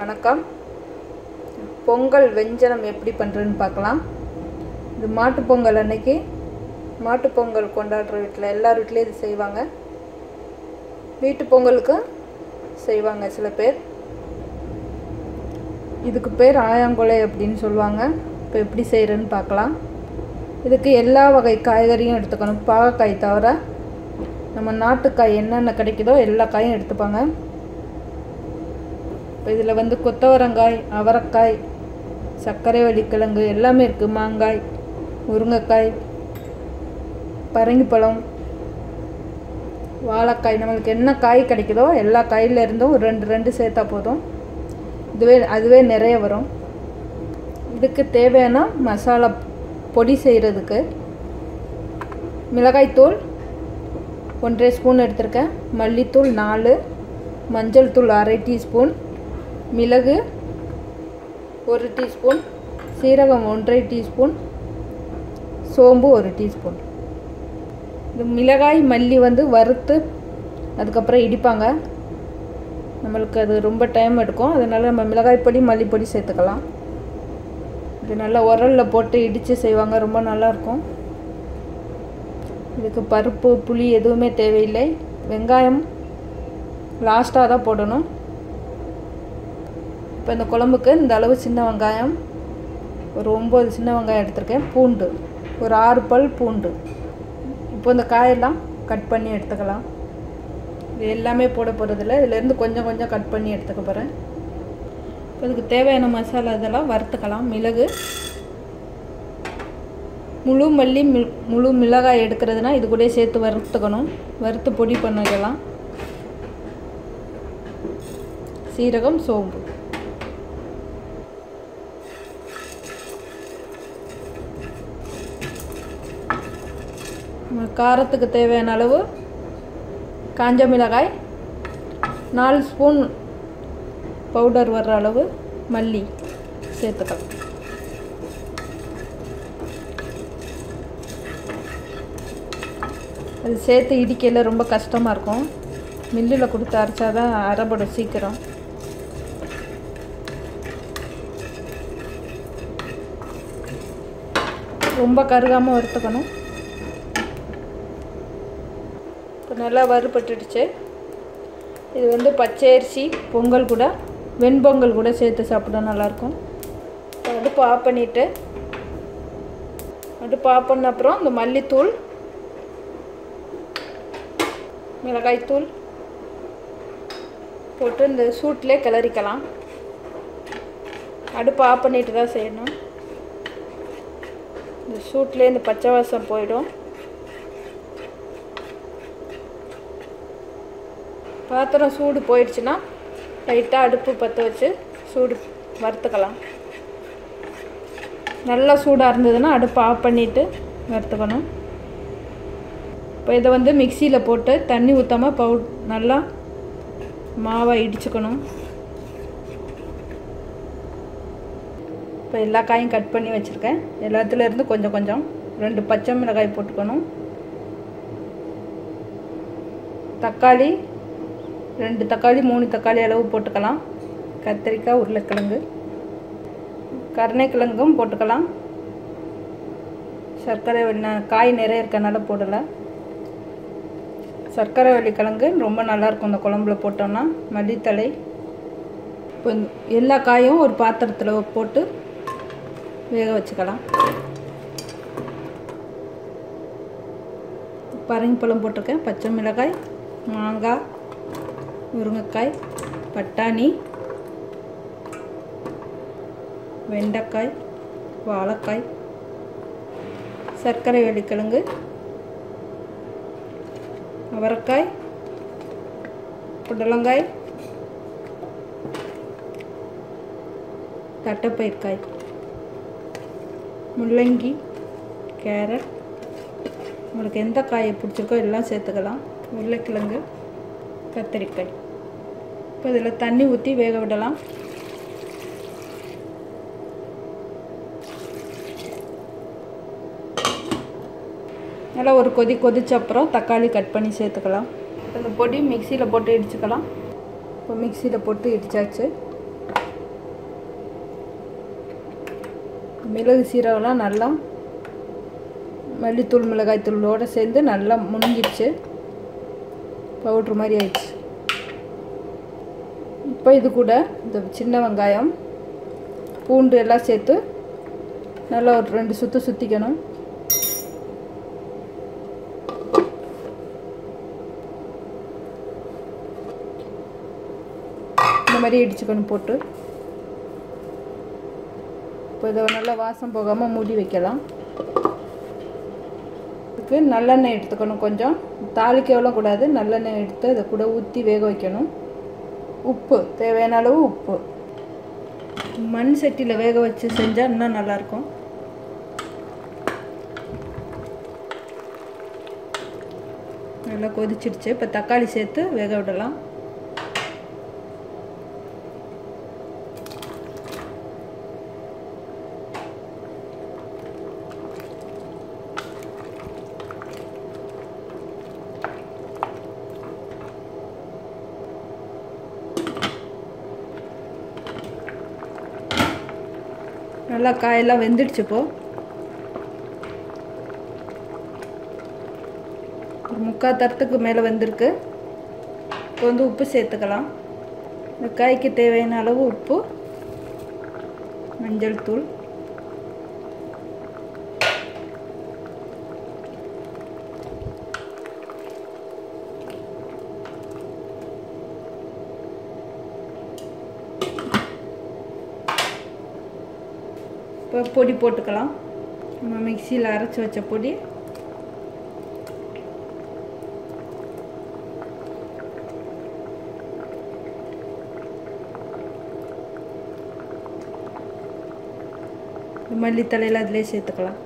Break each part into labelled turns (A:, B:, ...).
A: வணக்கம். பொங்கல் வெஞ்சனம் எப்படி பண்ணுறதுன்னு பார்க்கலாம். இது மாட்டு பொங்கல் அன்னைக்கு மாட்டு பொங்கல் கொண்டாடுற வீட்டில் எல்லார் வீட்லேயும் இது செய்வாங்க. வீட்டு பொங்கலுக்கு செய்வாங்க சில பேர். இதுக்கு பேர் ஆயாங்கொலை அப்படின்னு சொல்லுவாங்க. இப்போ எப்படி செய்கிறேன்னு பார்க்கலாம். இதுக்கு எல்லா வகை காய்கறியும் எடுத்துக்கணும். பாகக்காய் தவிர நம்ம நாட்டுக்காய் என்னென்ன கிடைக்குதோ எல்லா காயும் எடுத்துப்பாங்க. இப்போ இதில் கொத்தவரங்காய், அவரைக்காய், சர்க்கரை வள்ளிக்கிழங்கு எல்லாமே இருக்குது. மாங்காய், முருங்கைக்காய், பரங்கிப்பழம், வாழைக்காய், நம்மளுக்கு என்ன காய் கிடைக்குதோ எல்லா காயிலேருந்தும் ஒரு ரெண்டு சேர்த்தா போதும். அதுவே நிறைய வரும். இதுக்கு தேவையான மசாலா பொடி செய்கிறதுக்கு மிளகாய்த்தூள் 1.5 ஸ்பூன் எடுத்திருக்கேன். மல்லித்தூள் 4, மஞ்சள் தூள் 1/2 டீஸ்பூன், மிளகு 1 டீஸ்பூன், சீரகம் 1/2 டீஸ்பூன், சோம்பு 1 டீஸ்பூன். இந்த மிளகாய் மல்லி வறுத்து அதுக்கப்புறம் இடிப்பாங்க. நம்மளுக்கு அது ரொம்ப டைம் எடுக்கும். அதனால் நம்ம மிளகாய் பொடி மல்லிப்பொடி சேர்த்துக்கலாம். இது நல்லா உரலில் போட்டு இடித்து செய்வாங்க. ரொம்ப நல்லாயிருக்கும். இதுக்கு பருப்பு புளி எதுவுமே தேவையில்லை. வெங்காயம் லாஸ்ட்டாக தான் போடணும். இப்போ இந்த குழம்புக்கு இந்த அளவு சின்ன வெங்காயம், ஒரு 9 சின்ன வெங்காயம் எடுத்திருக்கேன். பூண்டு ஒரு 6 பல் பூண்டு. இப்போ இந்த காயெல்லாம் கட் பண்ணி எடுத்துக்கலாம். இது எல்லாமே போட போகிறதில்ல. இதிலேருந்து கொஞ்சம் கொஞ்சம் கட் பண்ணி எடுத்துக்க போகிறேன். இப்போ இதுக்கு தேவையான மசாலா இதெல்லாம் வறுத்துக்கலாம். மிளகு, முழு மல்லி, முழு மிளகாய் எடுக்கிறதுனா இது கூட சேர்த்து வறுத்துக்கணும். வறுத்து பொடி பண்ணிக்கலாம். சீரகம், சோம்பு. காரத்துக்கு தேவையான அளவு காஞ்ச மிளகாய், 4 ஸ்பூன் பவுடர் வர்ற அளவு மல்லி சேர்த்துக்கலாம். அது சேர்த்து இடிக்கையில் ரொம்ப கஷ்டமாக இருக்கும். மில்லில் கொடுத்து அரைச்சாதான் அரைப்படும் சீக்கிரம். ரொம்ப கருகாமல் வறுத்துக்கணும். இப்போ நல்லா வறுபட்டுடுச்சு. இது பச்சை அரிசி பொங்கல் கூட வெண்பொங்கல் கூட சேர்த்து சாப்பிட நல்லாயிருக்கும். அடுப்பு ஆஃப் பண்ணிவிட்டு பண்ண அப்புறம் இந்த மல்லித்தூள், மிளகாய்த்தூள் போட்டு இந்த சூட்டிலே கிளறிக்கலாம். அடுப்பு ஆஃப் பண்ணிட்டு தான் செய்யணும். இந்த சூட்டிலே இந்த பச்சை வாசம் போயிடும். பாத்திரம் சூடு போயிடுச்சுன்னா லைட்டாக அடுப்பு பற்ற வச்சு சூடு வறுத்துக்கலாம். நல்லா சூடாக இருந்ததுன்னா அடுப்பு ஆஃப் பண்ணிவிட்டு வறுத்துக்கணும். இப்போ இதை மிக்சியில் போட்டு தண்ணி ஊற்றாமல் நல்லா மாவை இடிச்சுக்கணும். இப்போ எல்லா காயும் கட் பண்ணி வச்சுருக்கேன். எல்லாத்துலேருந்து கொஞ்சம் கொஞ்சம் 2 பச்சை மிளகாய் போட்டுக்கணும். தக்காளி 2 தக்காளி 3 தக்காளி அளவு போட்டுக்கலாம். கத்திரிக்காய், உருளைக்கிழங்கு, கருணைக்கிழங்கும் போட்டுக்கலாம். சர்க்கரை காய் நிறைய இருக்கனால போடலை. சர்க்கரை வள்ளிக்கிழங்கு ரொம்ப நல்லாயிருக்கும் இந்த குழம்புல போட்டோம்னா. மல்லித்தழை. இப்போ எல்லா காயும் ஒரு பாத்திரத்தில் போட்டு வேக வச்சுக்கலாம். பரங்கிப்பழம் போட்டிருக்கேன். பச்சை மிளகாய், மாங்காய், முருங்கைக்காய், பட்டாணி, வெண்டைக்காய், வாழைக்காய், சர்க்கரை வள்ளிக்கிழங்கு, அவரைக்காய், புடலங்காய், தட்டைப்பயிர்க்காய், முள்ளங்கி, கேரட், உங்களுக்கு எந்த காயை பிடிச்சிருக்கோ எல்லாம் சேர்த்துக்கலாம். உருளைக்கிழங்கு, கத்திரிக்காய். இப்போ இதில் தண்ணி ஊற்றி வேக விடலாம். நல்லா ஒரு கொதிச்ச அப்புறம் தக்காளி கட் பண்ணி சேர்த்துக்கலாம். இந்த பொடி மிக்சியில் போட்டு இடிச்சுக்கலாம். இப்போ மிக்சியில் போட்டு இடிச்சாச்சு. மிளகு சீரகம்லாம் நல்லா மல்லித்தூள் மிளகாய் தூளோடு சேர்ந்து நல்லா முங்கிடுச்சு, பவுட்ரு மாதிரி ஆயிடுச்சு. இப்போ இது கூட இந்த சின்ன வெங்காயம் பூண்டு எல்லாம் சேர்த்து நல்லா ஒரு 2 சுற்று சுற்றிக்கணும். இந்த மாதிரி இடிச்சுக்கணும் போட்டு. இப்போ இதை நல்லா வாசம் போகாமல் மூடி வைக்கலாம். இதுக்கு நல்லெண்ணெய் எடுத்துக்கணும், கொஞ்சம் தாளிக்க எவ்வளோ கூடாது, நல்லெண்ணெய் எடுத்து அதை கூட ஊற்றி வேக வைக்கணும். உப்பு தேவையான அளவு உப்பு. மண் சட்டியில் வேக வச்சு செஞ்சால் இன்னும் நல்லாயிருக்கும். நல்லா கொதிச்சிடுச்சு. இப்போ தக்காளி சேர்த்து வேக விடலாம். நல்லா காயெல்லாம் வெந்துடுச்சு. இப்போ ஒரு 3/4 தரத்துக்கு மேலே வெந்திருக்கு. இப்போ வந்து உப்பு சேர்த்துக்கலாம். இந்த காய்க்கு தேவையான அளவு உப்பு, மஞ்சள் தூள், இப்போ பொடி போட்டுக்கலாம். நம்ம மிக்சியில் அரைச்சி வச்ச பொடி. மல்லித்தலையில் அதிலே சேர்த்துக்கலாம்.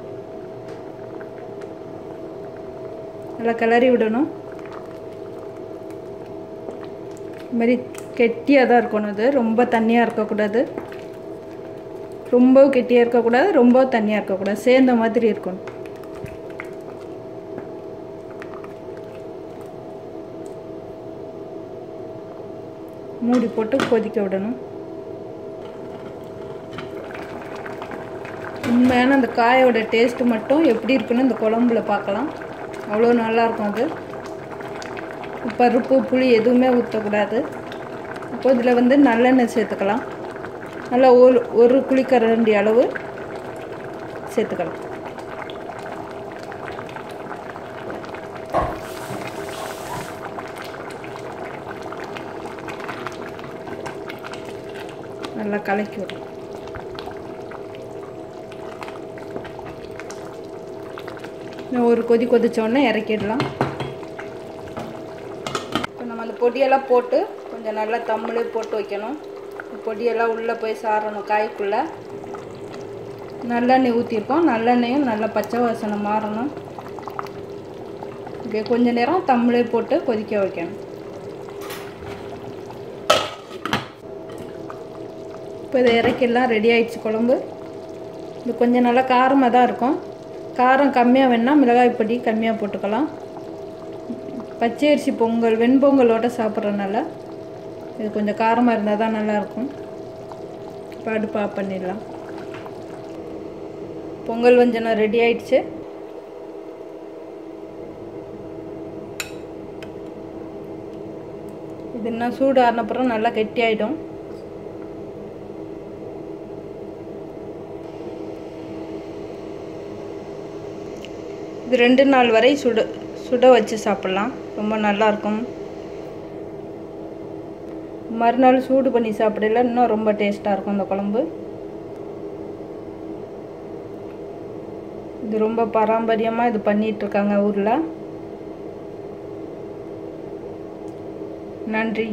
A: நல்லா கிளறி விடணும். இது மாதிரி கெட்டியாக தான் இருக்கணும். இது ரொம்ப தண்ணியாக இருக்கக்கூடாது, ரொம்ப கெட்டியாக இருக்கக்கூடாது, ரொம்ப தண்ணியாக இருக்கக்கூடாது, சேர்ந்த மாதிரி இருக்கணும். மூடி போட்டு கொதிக்க விடணும். உண்மையான அந்த காயோட டேஸ்ட்டு மட்டும் எப்படி இருக்குன்னு இந்த குழம்புல பார்க்கலாம். அவ்வளோ நல்லாயிருக்கும் அது. பருப்பு புளி எதுவுமே ஊற்றக்கூடாது. இப்போ இதில் வந்து நல்லெண்ணெய் சேர்த்துக்கலாம். நல்லா ஒரு குழிக்கரண்டி அளவு சேர்த்துக்கலாம். நல்லா கலக்கி விடும். ஒரு கொதி கொதிச்சோடனே இறக்கிடலாம். இப்போ நம்ம அந்த பொடியெல்லாம் போட்டு கொஞ்சம் நல்லா தம்மிலே போட்டு வைக்கணும். பொடியெல்லாம் உள்ளே போய் சாரணும் காய்க்குள்ளே. நல்லெண்ணெய் ஊற்றிருக்கோம். நல்லெண்ணெயும் நல்லா பச்சை வாசனை மாறணும். இப்படியே கொஞ்சம் நேரம் தம்மிலே போட்டு கொதிக்க வைக்கணும். இப்போ இதை இறக்கிடலாம். ரெடி ஆகிடுச்சு குழம்பு. இது கொஞ்சம் நல்லா காரமாக தான் இருக்கும். காரம் கம்மியாக வேணால் மிளகாய் பொடி கம்மியாக போட்டுக்கலாம். பச்சரிசி பொங்கல் வெண்பொங்கலோடு சாப்பிட்றதுனால இது கொஞ்சம் காரமாக இருந்தால் தான் நல்லாயிருக்கும். இப்போ அடுப்பு ஆஃப் பண்ணிடலாம். பொங்கல் வஞ்சனம் ரெடி ஆயிடுச்சு. இது இன்னும் சூடு ஆறினப்புறம் நல்லா கெட்டியாயிடும். இது 2 நாள் வரை சுட வச்சு சாப்பிட்லாம். ரொம்ப நல்லாயிருக்கும். மறுநாள் சூடு பண்ணி சாப்பிடல இன்னும் ரொம்ப டேஸ்ட்டாக இருக்கும் இந்த குழம்பு. இது ரொம்ப பாரம்பரியமாக இது பண்ணிகிட்ருக்காங்க ஊரில். நன்றி.